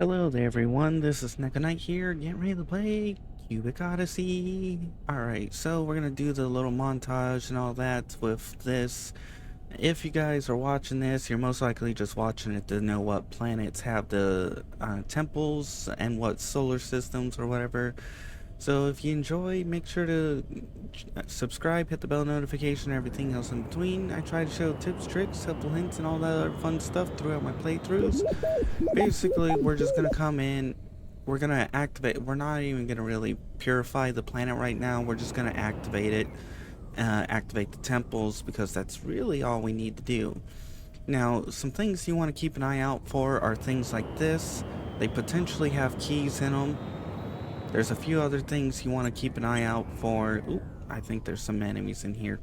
Hello there everyone, this is Neko here, getting ready to play Cubic Odyssey. Alright, so we're gonna do the little montage and all that with this. If you guys are watching this, you're most likely just watching it to know what planets have the temples and what solar systems or whatever. So if you enjoy, make sure to subscribe, hit the bell notification, everything else in between. I try to show tips, tricks, helpful hints, and all that other fun stuff throughout my playthroughs. Basically, we're just gonna come in, we're gonna activate, we're not even gonna really purify the planet right now, we're just gonna activate it, activate the temples, because that's really all we need to do. Now, some things you want to keep an eye out for are things like this. They potentially have keys in them. There's a few other things you want to keep an eye out for. Ooh, I think there's some enemies in here.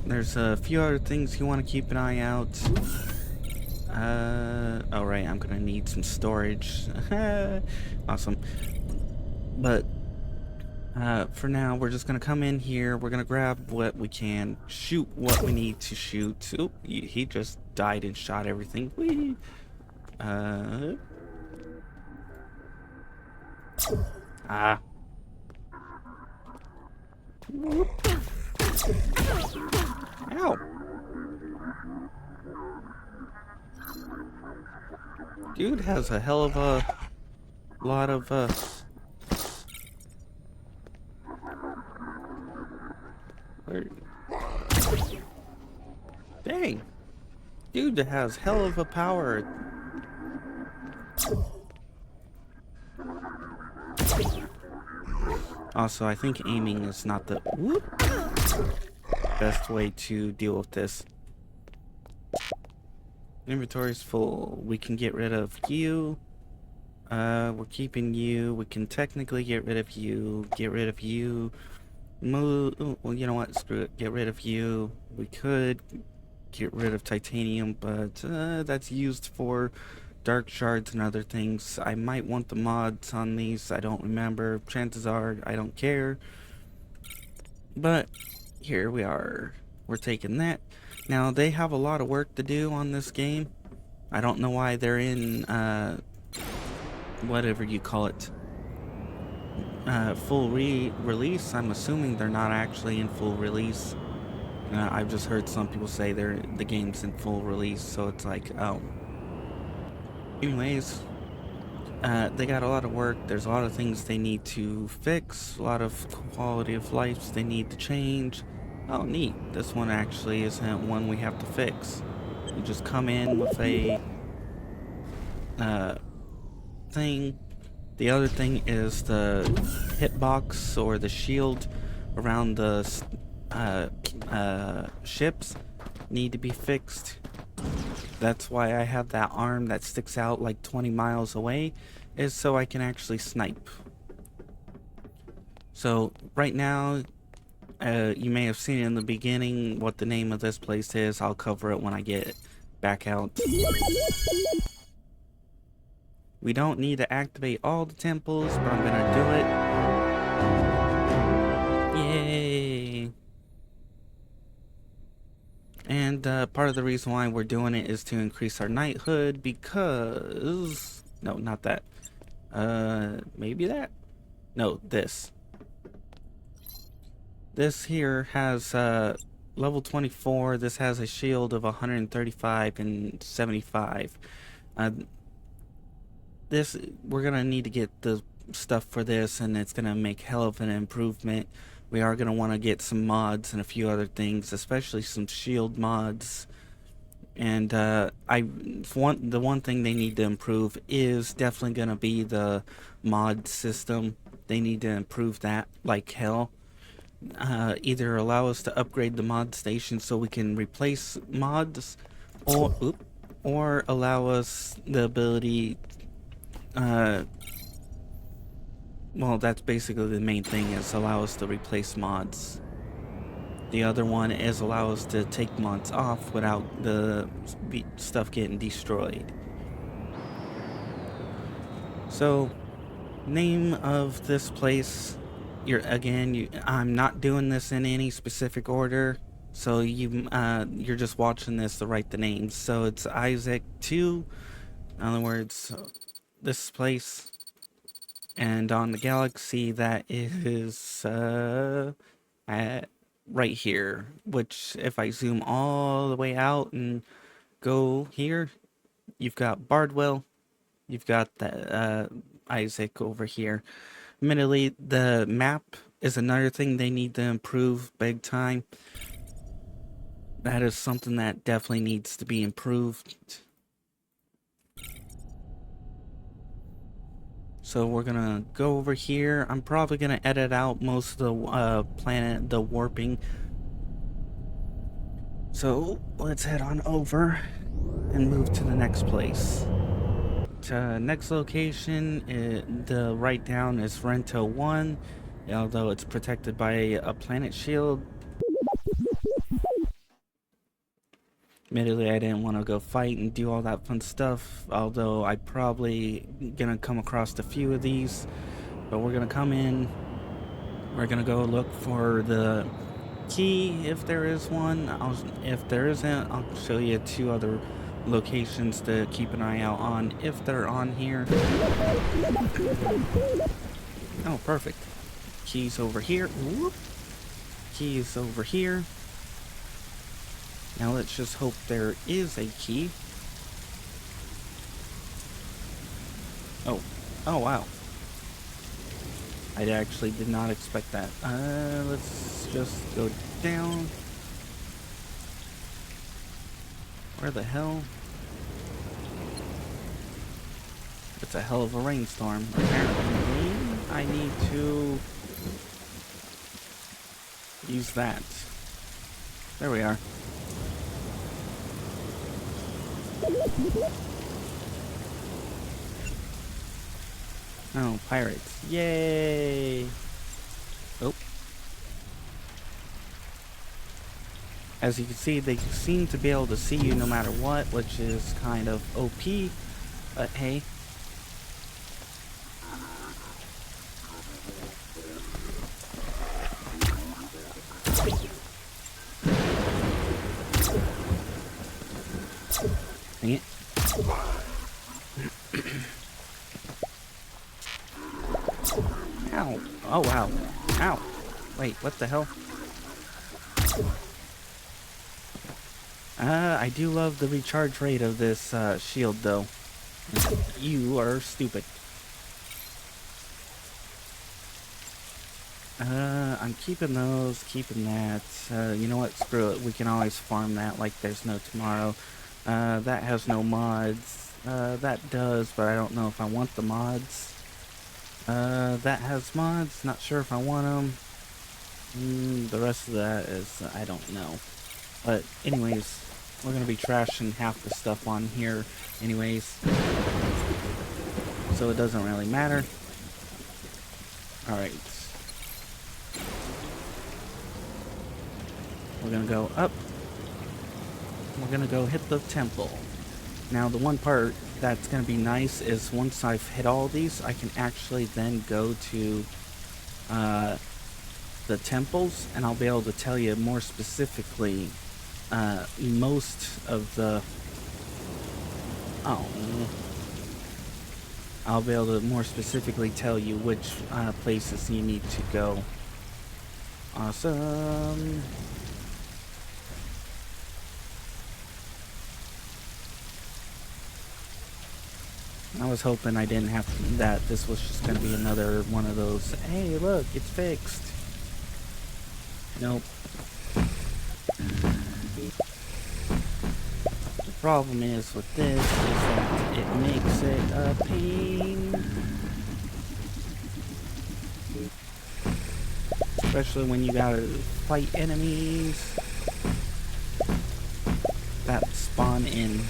There's a few other things you want to keep an eye out. Alright, I'm gonna need some storage. Awesome. But, for now, we're just gonna come in here, we're gonna grab what we can, shoot what we need to shoot. Oop, he just died and shot everything. Whee! Ow! Dude has a hell of a lot of, Dang! Dude has hell of a power. Also, I think aiming is not the best way to deal with this. Inventory's full. We can get rid of you. We're keeping you. We can technically get rid of you. Get rid of you. Move. Well, you know what? Screw it. Get rid of you. We could get rid of titanium, but that's used for dark shards and other things. I might want the mods on these. I don't remember. Chances are I don't care. But here we are. We're taking that. Now, they have a lot of work to do on this game. I don't know why they're in, whatever you call it, full release. I'm assuming they're not actually in full release. I've just heard some people say the game's in full release, so it's like, oh. Anyways, they got a lot of work. There's a lot of things they need to fix, a lot of quality of life they need to change. Oh, neat. This one actually isn't one we have to fix. You just come in with a thing. The other thing is the hitbox or the shield around the ships need to be fixed. That's why I have that arm that sticks out like 20 miles away, is so I can actually snipe. So right now, you may have seen in the beginning what the name of this place is. I'll cover it when I get back out. We don't need to activate all the temples, but I'm gonna do it. Yay! And part of the reason why we're doing it is to increase our knighthood, because... No, not that. Maybe that? No, this. This here has level 24. This has a shield of 135 and 75. This, we're gonna need to get the stuff for this, and it's gonna make hell of an improvement. We are gonna want to get some mods and a few other things, especially some shield mods. And the one thing they need to improve is definitely gonna be the mod system. They need to improve that like hell. Either allow us to upgrade the mod station so we can replace mods, or allow us the ability, well, that's basically the main thing, is allow us to replace mods. The other one is allow us to take mods off without the stuff getting destroyed. So, name of this place, I'm not doing this in any specific order. So you're just watching this to write the names. So it's Isaac 2. In other words, this place. And on the galaxy that is right here. Which if I zoom all the way out and go here, you've got Bardwell. You've got the Isaac over here. Admittedly, the map is another thing they need to improve big time. That is something that definitely needs to be improved. So we're gonna go over here. I'm probably gonna edit out most of the the warping. So let's head on over and move to the next place. Next location, the write down is Rento 1, although it's protected by a planet shield. Admittedly, I didn't want to go fight and do all that fun stuff, although I probably gonna come across a few of these. But we're gonna come in, we're gonna go look for the key if there is one. If there isn't, I'll show you 2 other locations to keep an eye out on if they're on here. Oh, perfect. Keys over here. Whoop. Keys over here. Now let's just hope there is a key. Oh. Oh, wow. I actually did not expect that. Let's just go down. Where the hell? It's a hell of a rainstorm. Apparently, I need to use that. There we are. Oh, pirates. Yay! Oh. As you can see, they seem to be able to see you no matter what, which is kind of OP. But hey. Dang it. Ow. Oh, wow. Ow. Wait, what the hell? I do love the recharge rate of this shield, though. You are stupid. I'm keeping those, keeping that. You know what? Screw it. We can always farm that like there's no tomorrow. That has no mods. That does, but I don't know if I want the mods. That has mods. Not sure if I want them. The rest of that is, I don't know. But anyways, we're going to be trashing half the stuff on here anyways. So it doesn't really matter. Alright. We're going to go up. We're going to go hit the temple. Now the one part that's going to be nice is once I've hit all these, I can actually then go to the temples, and I'll be able to tell you more specifically most of the... Oh. I'll be able to more specifically tell you which places you need to go. Awesome. I was hoping I didn't have to, that this was just going to be another one of those, hey look, it's fixed. Nope. The problem is with this is that it makes it a pain. Especially when you gotta fight enemies that spawn in.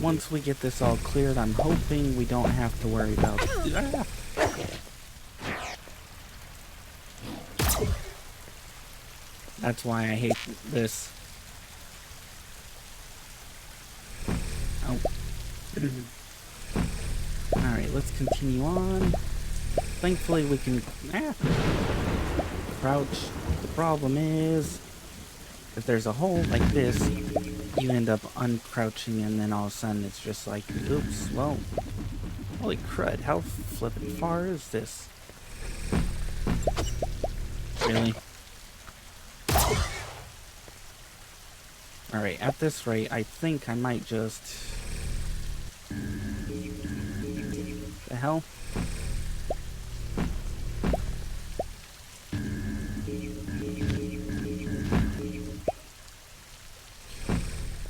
Once we get this all cleared, I'm hoping we don't have to worry about it. That's why I hate this. Oh. Alright, let's continue on. Thankfully we can crouch. The problem is, if there's a hole like this, you end up uncrouching and then all of a sudden it's just like, oops, well, holy crud, how flippin' far is this? Really? Alright, at this rate, I think I might just... The hell?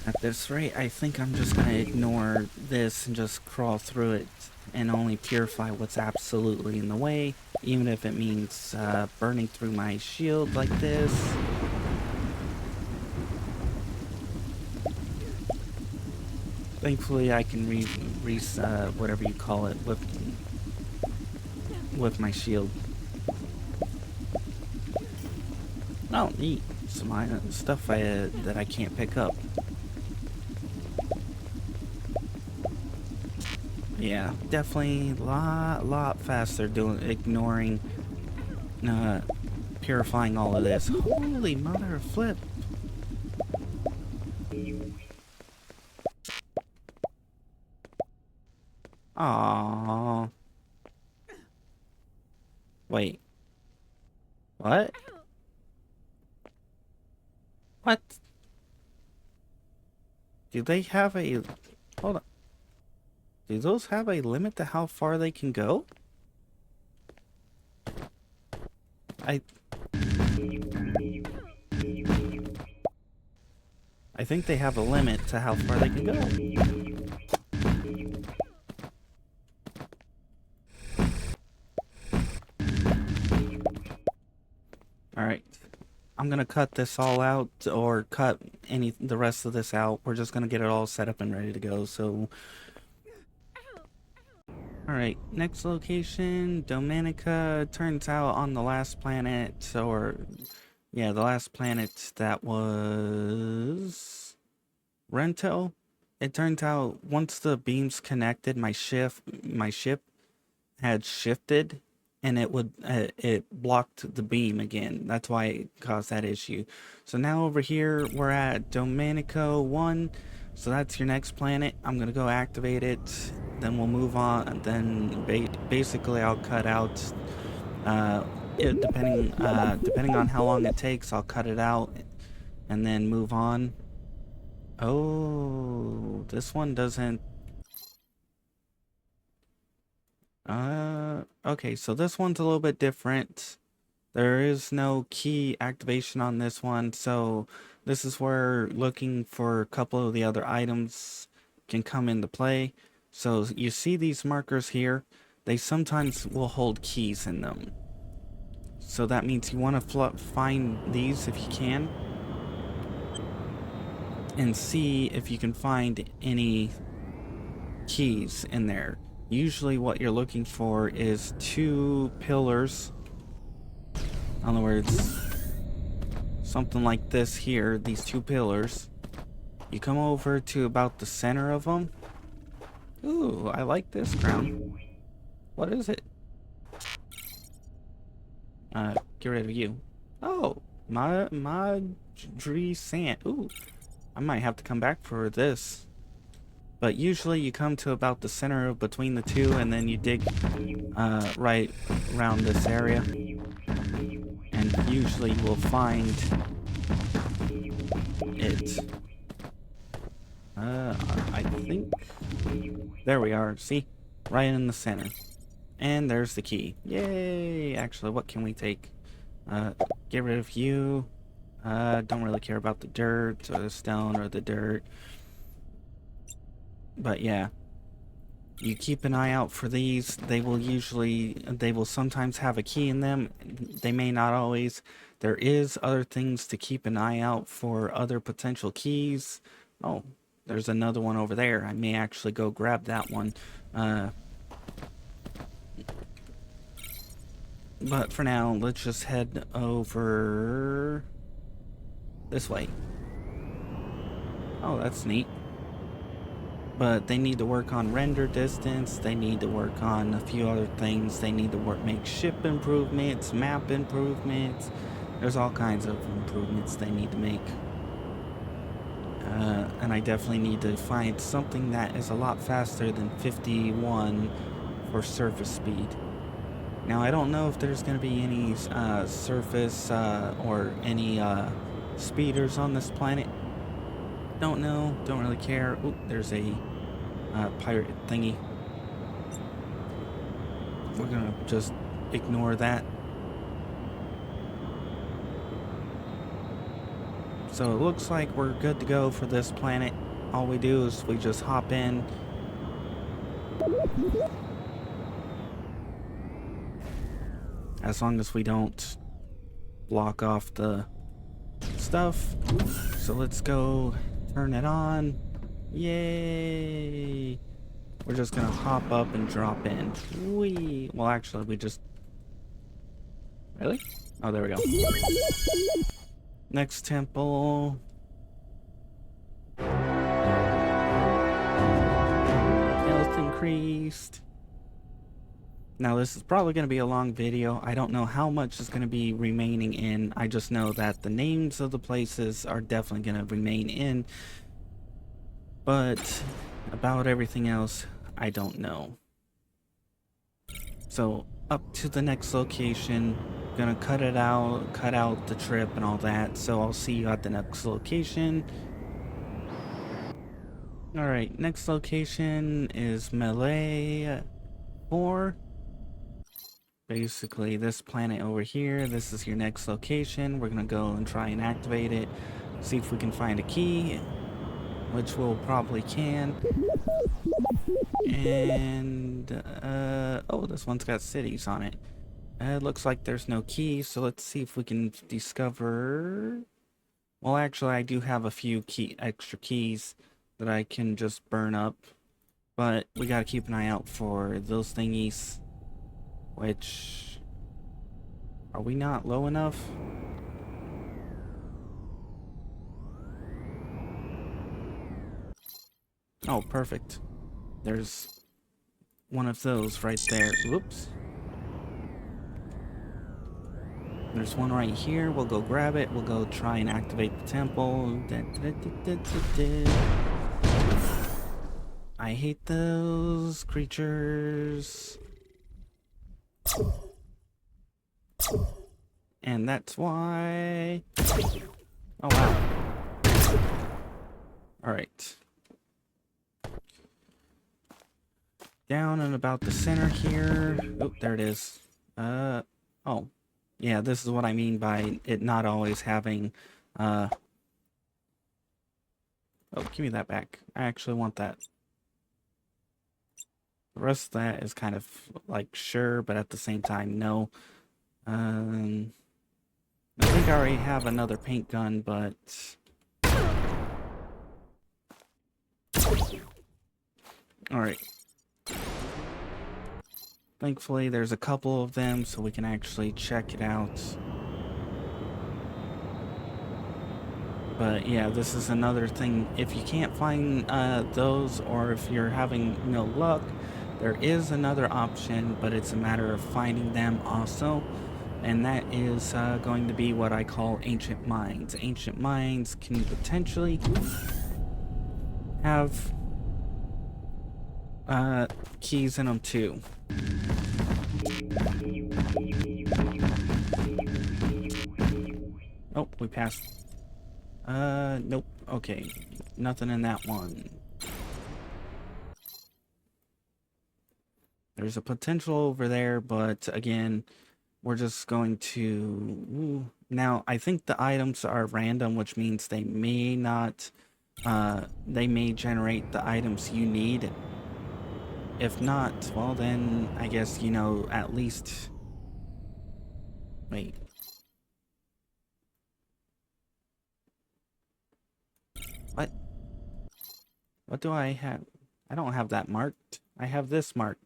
At this rate, I think I'm just gonna ignore this and just crawl through it and only purify what's absolutely in the way, even if it means burning through my shield like this. Thankfully, I can whatever you call it with my shield. Oh, neat. Some stuff that I can't pick up. Yeah, definitely a lot faster ignoring, purifying all of this. Holy mother of flip. Aww. Wait. What? What? Do they have a... Hold on. Do those have a limit to how far they can go? I think they have a limit to how far they can go. Alright. I'm gonna cut this all out, or cut the rest of this out. We're just gonna get it all set up and ready to go, so... Alright, next location, Dominica. Turns out on the last planet, or... Yeah, the last planet that was... Rento? It turns out once the beams connected, my ship had shifted, and it blocked the beam again. That's why it caused that issue. So now over here, we're at Domenico 1. So that's your next planet. I'm gonna go activate it. Then we'll move on. And then basically I'll cut out. Depending on how long it takes, I'll cut it out, and then move on. Oh, this one doesn't. Okay, so this one's a little bit different. There is no key activation on this one, so this is where looking for a couple of the other items can come into play. So you see these markers here, they sometimes will hold keys in them. So that means you want to find these if you can, and see if you can find any keys in there. Usually what you're looking for is 2 pillars. In other words, something like this here, these 2 pillars. You come over to about the center of them. Ooh, I like this crown. What is it? Get rid of you. Oh, Madri Sand. Ooh, I might have to come back for this. But usually you come to about the center between the 2, and then you dig right around this area. And usually you will find it. I think... There we are. See? Right in the center. And there's the key. Yay! Actually, what can we take? Get rid of you. Don't really care about the dirt, or the stone, or the dirt. But yeah. You keep an eye out for these. They will sometimes have a key in them. They may not always. There is other things to keep an eye out for, other potential keys. Oh, there's another one over there. I may actually go grab that one. But for now, let's just head over this way. Oh, that's neat. But they need to work on render distance, they need to work on a few other things, they need to make ship improvements, map improvements. There's all kinds of improvements they need to make. And I definitely need to find something that is a lot faster than 51 for surface speed. Now, I don't know if there's going to be any surface or any speeders on this planet. Don't know, don't really care. Oop, there's a pirate thingy. We're gonna just ignore that. So it looks like we're good to go for this planet. All we do is we just hop in. As long as we don't block off the stuff. So let's go turn it on. Yay! We're just gonna hop up and drop in. Whee! Well, actually, we just... Really? Oh, there we go. Next temple. Health increased. Now, this is probably going to be a long video. I don't know how much is going to be remaining in. I just know that the names of the places are definitely going to remain in. But about everything else, I don't know. So, up to the next location. Gonna cut out the trip and all that. So I'll see you at the next location. Alright, next location is Melee 4. Basically, this planet over here. This is your next location. We're gonna go and try and activate it. See if we can find a key, which we'll probably can. And, oh, this one's got cities on it. It looks like there's no key, so let's see if we can discover... Well, actually, I do have a few extra keys that I can just burn up. But we gotta keep an eye out for those thingies. Which... Are we not low enough? Oh, perfect. There's one of those right there. Whoops. There's one right here. We'll go grab it. We'll go try and activate the temple. I hate those creatures. And that's why... Oh, wow. Alright. Down and about the center here. Oh, there it is. Oh. Yeah, this is what I mean by it not always having, Oh, give me that back. I actually want that. The rest of that is kind of, like, sure, but at the same time, no. I think I already have another paint gun, but... Alright. Thankfully, there's a couple of them, so we can actually check it out. But yeah, this is another thing. If you can't find those, or if you're having no luck, there is another option, but it's a matter of finding them also. And that is going to be what I call ancient mines. Ancient mines can potentially have keys in them too. Oh, we passed. Nope. Okay. Nothing in that one. There's a potential over there, but again, we're just going to... Now, I think the items are random, which means they may not... they may generate the items you need. If not, well then, I guess, you know, at least... Wait. What? What do I have? I don't have that marked. I have this marked.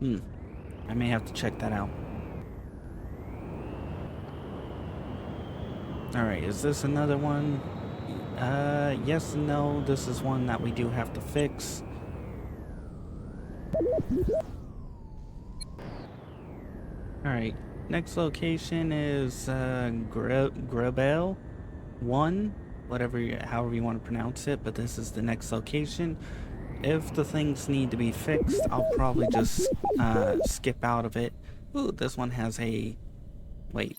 I may have to check that out. Alright, is this another one? Yes and no. This is one that we do have to fix. Alright, next location is Grabel 1, however you want to pronounce it, but this is the next location. If the things need to be fixed, I'll probably just skip out of it. Ooh, this one has a... Wait.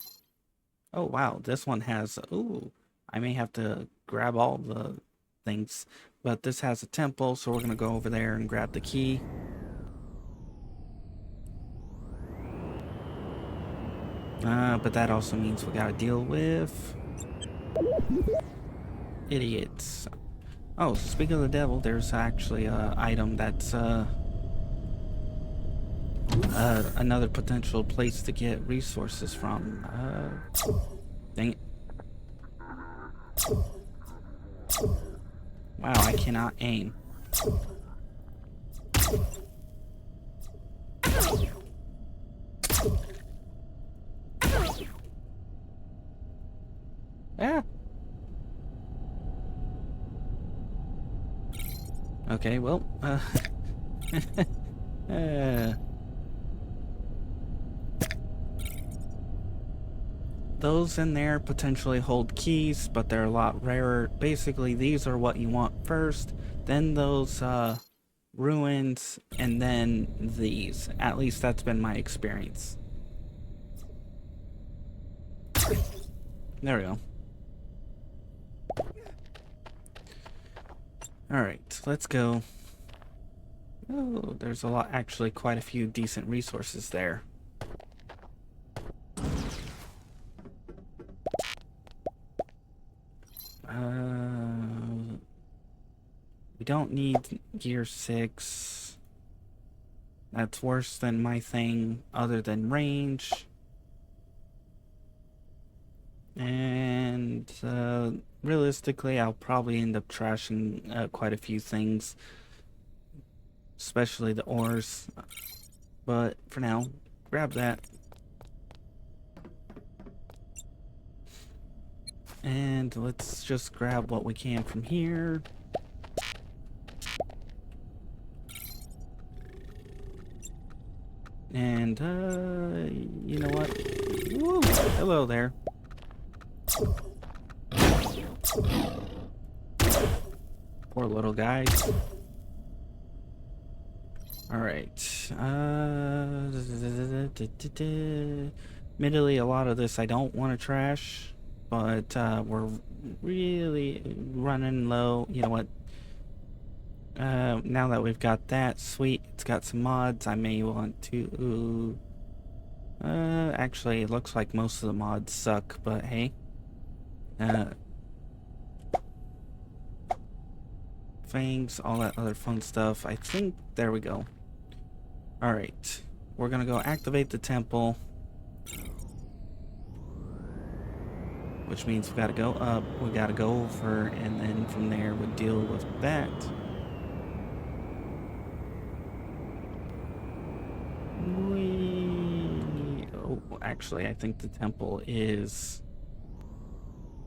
Oh, wow, this one has... Ooh, I may have to grab all the things, but this has a temple, so we're going to go over there and grab the key. But that also means we gotta deal with idiots. Oh, speaking of the devil, there's actually a item that's another potential place to get resources from. Dang it. Wow, I cannot aim. Yeah. Okay, well, those in there potentially hold keys, but they're a lot rarer. Basically, these are what you want first, then those, ruins, and then these. At least that's been my experience. There we go. Alright, let's go. Oh, there's actually quite a few decent resources there. We don't need gear 6. That's worse than my thing other than range. And realistically, I'll probably end up trashing quite a few things, especially the ores. But for now, grab that. And let's just grab what we can from here. And, you know what? Woo! Hello there. Poor little guys. Alright. Admittedly, a lot of this I don't want to trash, but we're really running low. You know what? Now that we've got that, sweet, it's got some mods. I may want to... actually, it looks like most of the mods suck, but hey. Fangs, all that other fun stuff. I think, there we go. Alright, we're gonna go activate the temple. Which means we gotta go up, we gotta go over, and then from there we'll deal with that. Oh, actually, I think the temple is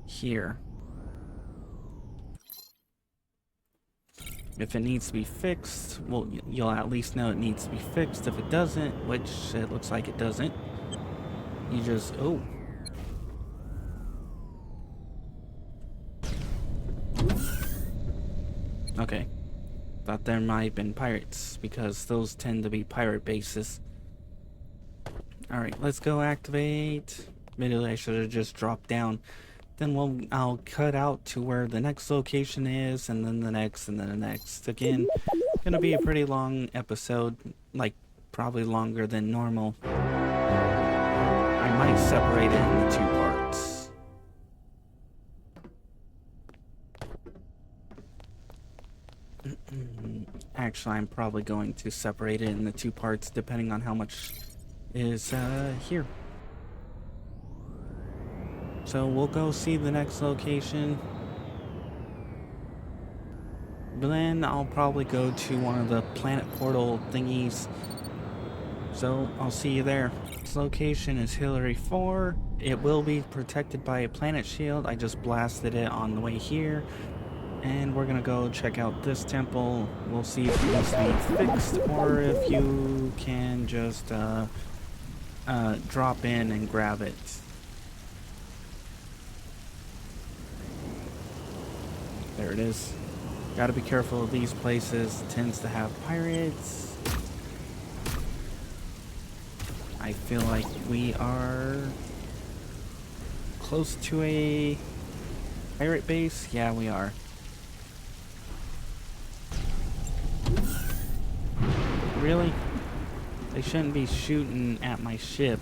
here. If it needs to be fixed, well, you'll at least know it needs to be fixed. If it doesn't, which it looks like it doesn't, you just... Oh. Okay. Thought there might have been pirates, because those tend to be pirate bases. Alright, let's go activate. Admittedly, I should have just dropped down. Then I'll cut out to where the next location is, and then the next, and then the next. Again, gonna be a pretty long episode, like probably longer than normal. I might separate it into 2 parts. Actually, I'm probably going to separate it into 2 parts, depending on how much is here. So we'll go see the next location. But then I'll probably go to one of the planet portal thingies. So I'll see you there. This location is Hillary 4. it will be protected by a planet shield. I just blasted it on the way here. And we're gonna go check out this temple. We'll see if it needs to be fixed or if you can just drop in and grab it. There it is. Gotta be careful of these places. It tends to have pirates. I feel like we are close to a pirate base. Yeah, we are. Really? They shouldn't be shooting at my ship.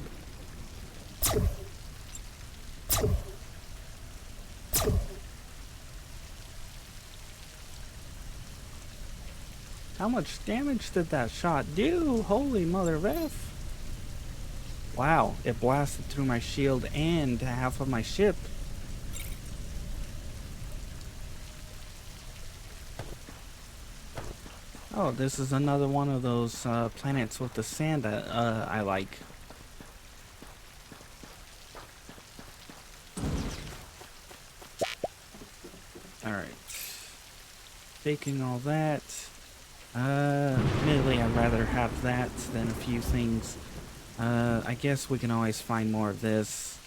How much damage did that shot do? Holy mother of F. Wow, it blasted through my shield and half of my ship. Oh, this is another one of those planets with the sand that I like. Alright. Taking all that. Admittedly, I'd rather have that than a few things. I guess we can always find more of this.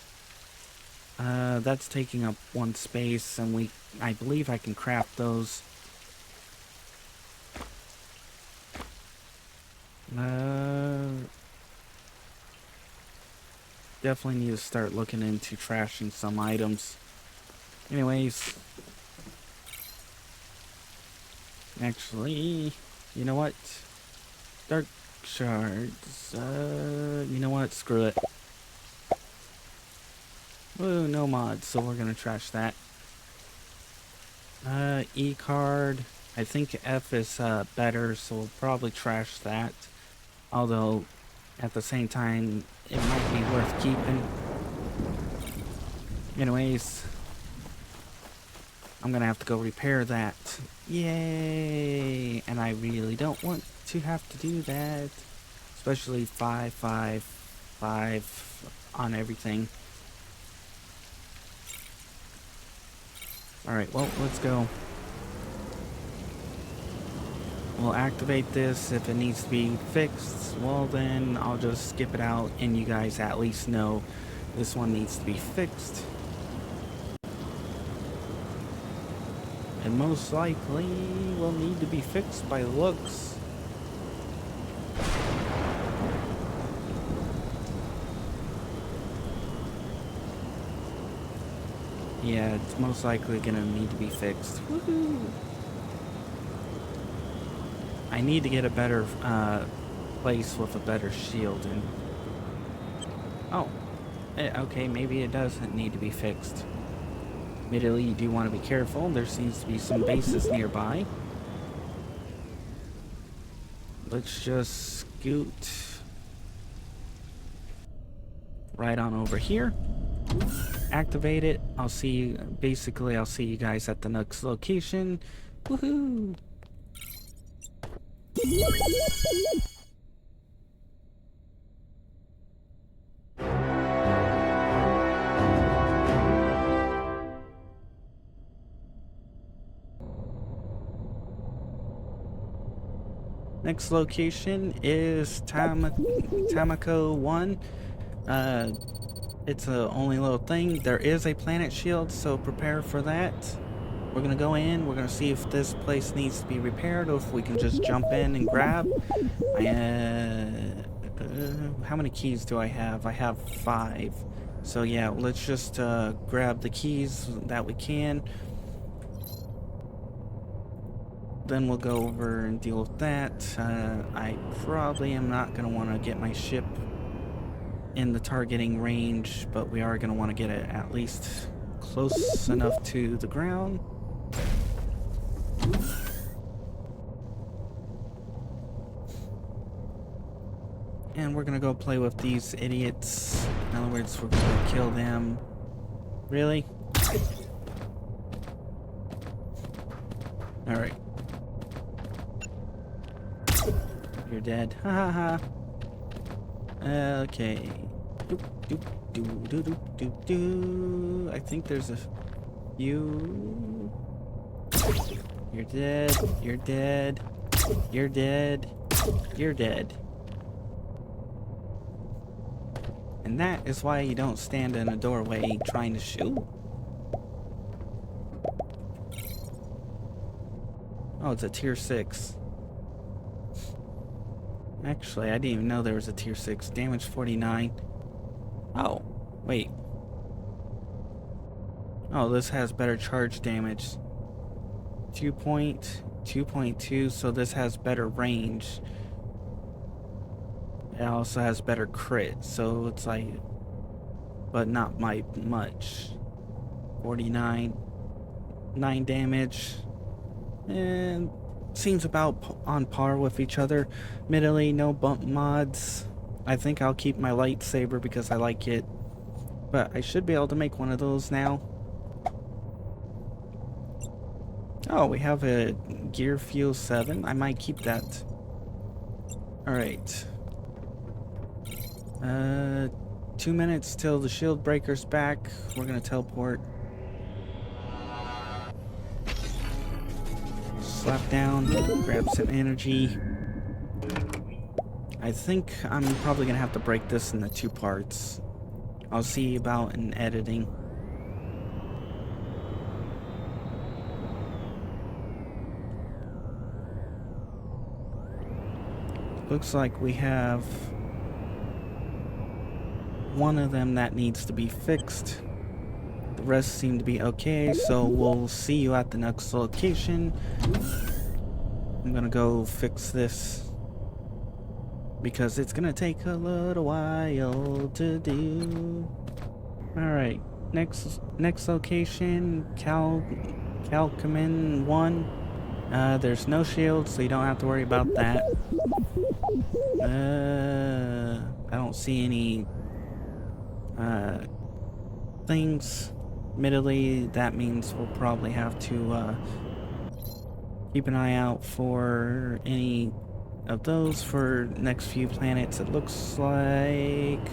That's taking up one space, and I believe I can craft those. Definitely need to start looking into trashing some items. Anyways. Actually, you know what? Dark shards. You know what? Screw it. Ooh, no mods, so we're gonna trash that. E card. I think F is better, so we'll probably trash that. Although, at the same time, it might be worth keeping. Anyways, I'm gonna have to go repair that. Yay! And I really don't want to have to do that. Especially 5, 5, 5 on everything. Alright, well, let's go. We'll activate this. If it needs to be fixed, well then I'll just skip it out and you guys at least know this one needs to be fixed. And most likely will need to be fixed by looks. Yeah, it's most likely gonna need to be fixed. Woohoo! I need to get a better place with a better shield in. Oh, okay, maybe it doesn't need to be fixed. Admittedly, you do want to be careful. There seems to be some bases nearby. Let's just scoot right on over here. Activate it. I'll see you. Basically, I'll see you guys at the next location. Woohoo! Next location is Tamako 1. It's the only little thing. There is a planet shield, so prepare for that. We're gonna go in, we're gonna see if this place needs to be repaired or if we can just jump in and grab. How many keys do I have? I have 5. So yeah, let's just grab the keys that we can. Then we'll go over and deal with that. I probably am not going to want to get my ship in the targeting range, but we are going to want to get it at least close enough to the ground. And we're going to go play with these idiots. In other words, we're going to kill them. Really? Alright. You're dead. Ha ha ha. Okay. Doop, doop, do do do do do. I think there's a few. You're dead. You're dead. You're dead. You're dead. And that is why you don't stand in a doorway trying to shoot. Oh, it's a tier 6. Actually, I didn't even know there was a tier 6. Damage 49. Oh, wait. Oh, this has better charge damage. 2.2, so this has better range. It also has better crit, so it's like, but not by much. 49, 9 damage, and seems about on par with each other. Admittedly, no bump mods. I think I'll keep my lightsaber because I like it, but I should be able to make one of those now. Oh, we have a gear fuel 7. I might keep that. Alright. 2 minutes till the shield breaker's back. We're gonna teleport. Slap down, grab some energy. I think I'm probably gonna have to break this into 2 parts. I'll see about in editing. Looks like we have one of them that needs to be fixed. The rest seem to be okay, so we'll see you at the next location. I'm gonna go fix this because it's gonna take a little while to do. Alright, next location, Calcamin 1. There's no shield, so you don't have to worry about that. I don't see any things. Admittedly, that means we'll probably have to keep an eye out for any of those for next few planets. It looks like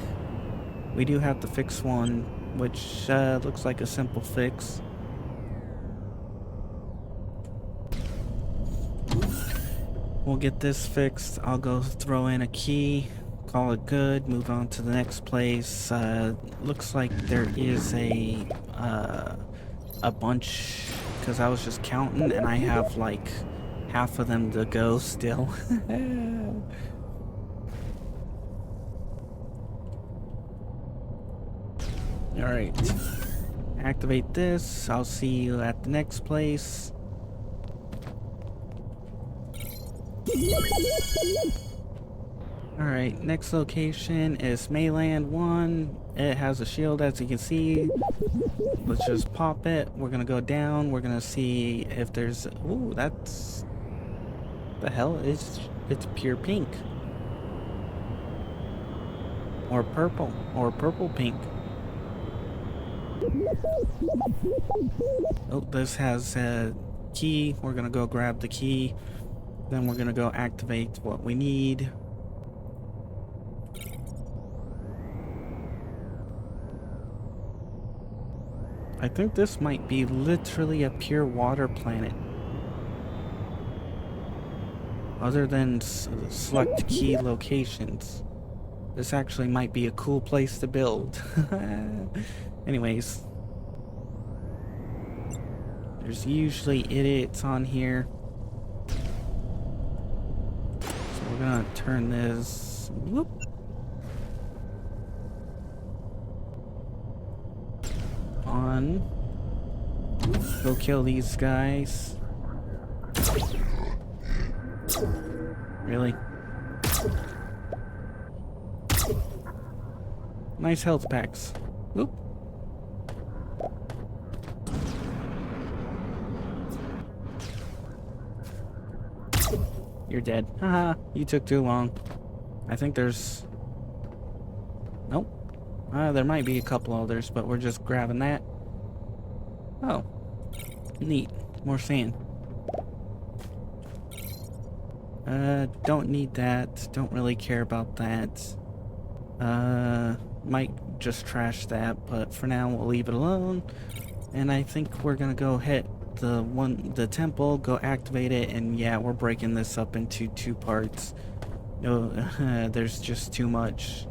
we do have to fix one, which looks like a simple fix. We'll get this fixed. I'll go throw in a key, call it good, move on to the next place. Looks like there is a bunch, because I was just counting and I have like half of them to go still. Alright. Activate this. I'll see you at the next place. Alright, next location is Mayland 1. It has a shield, as you can see. Let's just pop it. We're gonna go down. We're gonna see if there's... Ooh, that's... The hell? It's pure pink. Or purple. Or purple pink. Oh, this has a key. We're gonna go grab the key. Then we're gonna go activate what we need. I think this might be literally a pure water planet. Other than select key locations. This actually might be a cool place to build. Anyways. There's usually idiots on here. We're gonna turn this. Whoop. On. Go kill these guys. Really? Nice health packs. Whoop. You're dead. Haha, you took too long. I think there's... Nope. There might be a couple others, but we're just grabbing that. Oh. Neat. More sand. Don't need that. Don't really care about that. Might just trash that, but for now we'll leave it alone. And I think we're gonna go hit the temple, go activate it, and yeah, we're breaking this up into 2 parts. No, there's just too much.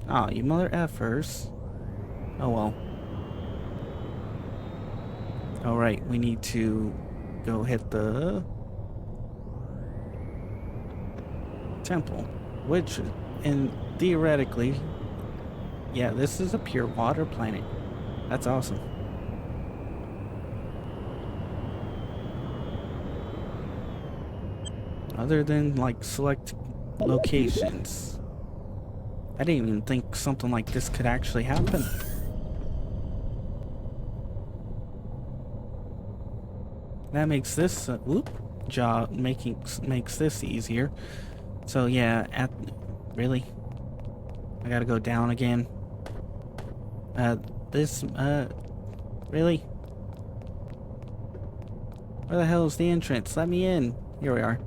Oh, you mother effers. Oh well. Alright, we need to go hit the temple, which, and theoretically, yeah, this is a pure water planet. That's awesome. Other than like select locations, I didn't even think something like this could actually happen. That makes this job makes this easier. So yeah, really, I gotta go down again. Really? Where the hell is the entrance? Let me in. Here we are.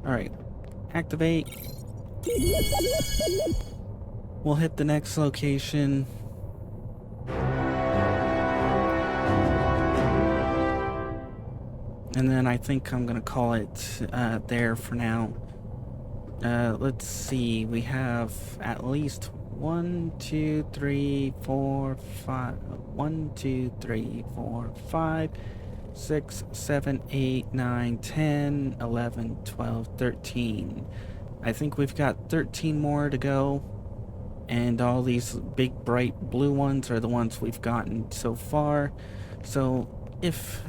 Alright. Activate. We'll hit the next location. And then I think I'm gonna call it there for now. Let's see, we have at least 1, 2, 3, 4, 5, 1, 2, 3, 4, 5, 6, 7, 8, 9, 10, 11, 12, 13. I think we've got 13 more to go. And all these big bright blue ones are the ones we've gotten so far. So if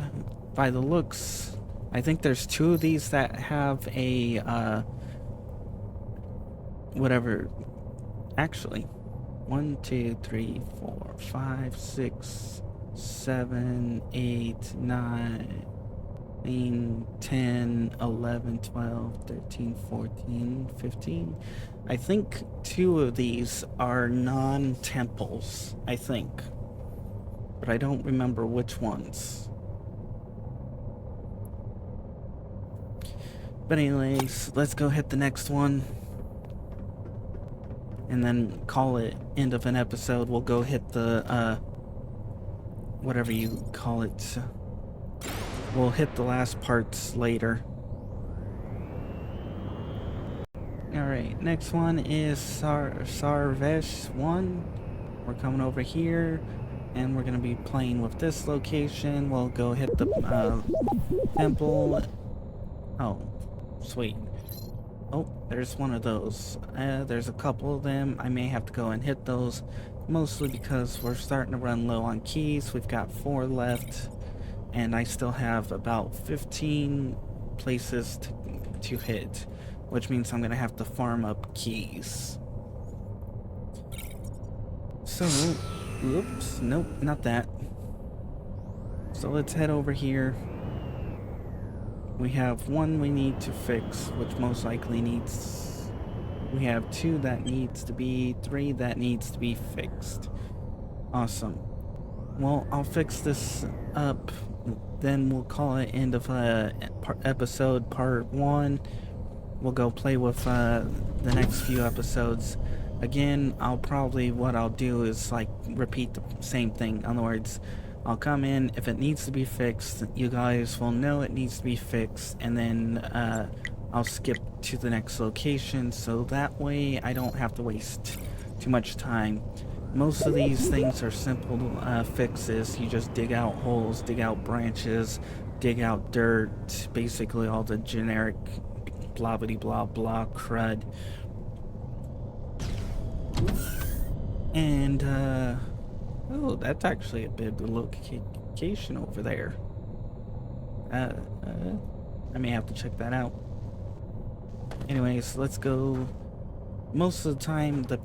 by the looks, I think there's 2 of these that have a whatever. Actually, 1, 2, 3, 4, 5, 6, 7, 8, 9, 10, 11, 12, 13, 14, 15. I think 2 of these are non-temples, I think. But I don't remember which ones. But anyways, let's go hit the next one. And then call it end of an episode. We'll go hit the, whatever you call it. We'll hit the last parts later. Alright, next one is Sarvesh 1. We're coming over here, and we're going to be playing with this location. We'll go hit the temple. Oh, sweet. Oh, there's one of those. There's a couple of them. I may have to go and hit those, mostly because we're starting to run low on keys. We've got 4 left, and I still have about 15 places to hit, which means I'm going to have to farm up keys. So, oops, nope, not that. So let's head over here. We have 1 we need to fix, which most likely needs... We have 2 that needs to be... 3 that needs to be fixed. Awesome. Well, I'll fix this up, then we'll call it end of episode part 1. We'll go play with the next few episodes. Again, what I'll do is like repeat the same thing. In other words, I'll come in, if it needs to be fixed, you guys will know it needs to be fixed, and then I'll skip to the next location, so that way I don't have to waste too much time. Most of these things are simple fixes. You just dig out holes, dig out branches, dig out dirt, basically all the generic blah blah blah blah crud. And oh, that's actually a big location over there. I may have to check that out. Anyways, let's go. Most of the time the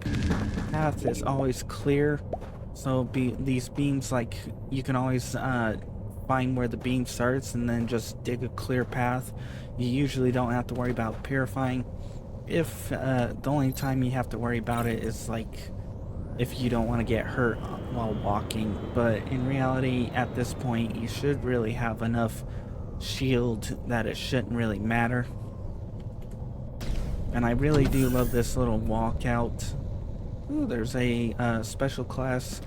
path is always clear, so these beams, like, you can always find where the beam starts and then just dig a clear path. You usually don't have to worry about purifying. If the only time you have to worry about it is like if you don't want to get hurt while walking, but in reality at this point you should really have enough shield that it shouldn't really matter. And I really do love this little walkout. Ooh, there's a special class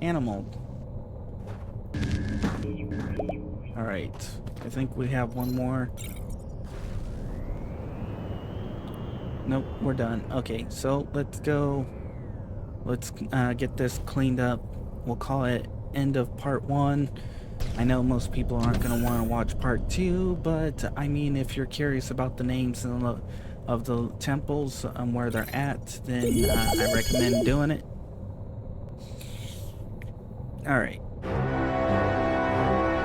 animal. Alright, I think we have one more. Nope, we're done. Okay, so let's go. Let's get this cleaned up. We'll call it end of part 1. I know most people aren't going to want to watch part 2, but I mean, if you're curious about the names of the temples and where they're at, then I recommend doing it. Alright.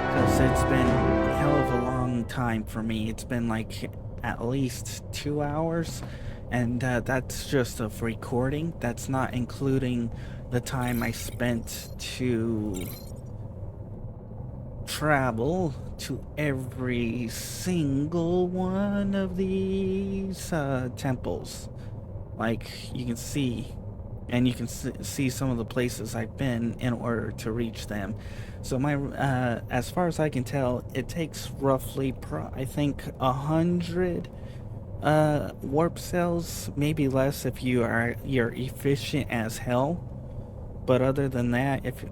Because it's been a hell of a long time for me. It's been like at least 2 hours. And that's just of recording. That's not including the time I spent to travel to every single one of these temples. Like you can see, and you can see some of the places I've been in order to reach them. So my, as far as I can tell, it takes roughly, I think, 100 warp cells, maybe less if you're efficient as hell. But other than that, if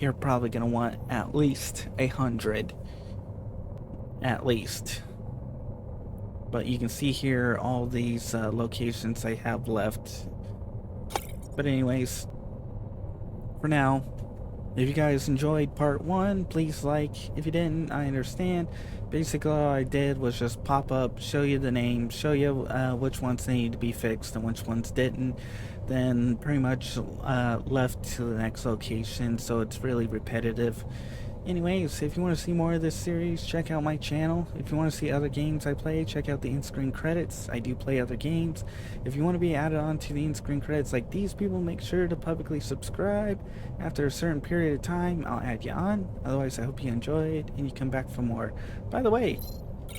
you're probably gonna want at least 100, at least. But you can see here all these locations I have left. But anyways, for now, if you guys enjoyed part 1, please like. If you didn't, I understand. Basically, all I did was just pop up, show you the names, show you which ones need to be fixed and which ones didn't. Then pretty much left to the next location, so it's really repetitive. Anyways, if you want to see more of this series, check out my channel. If you want to see other games I play, check out the in-screen credits. I do play other games. If you want to be added on to the in-screen credits like these people, make sure to publicly subscribe. After a certain period of time, I'll add you on. Otherwise, I hope you enjoyed and you come back for more. By the way,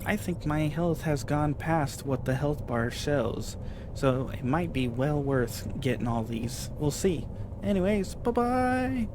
I think my health has gone past what the health bar shows, so it might be well worth getting all these. We'll see. Anyways, bye-bye!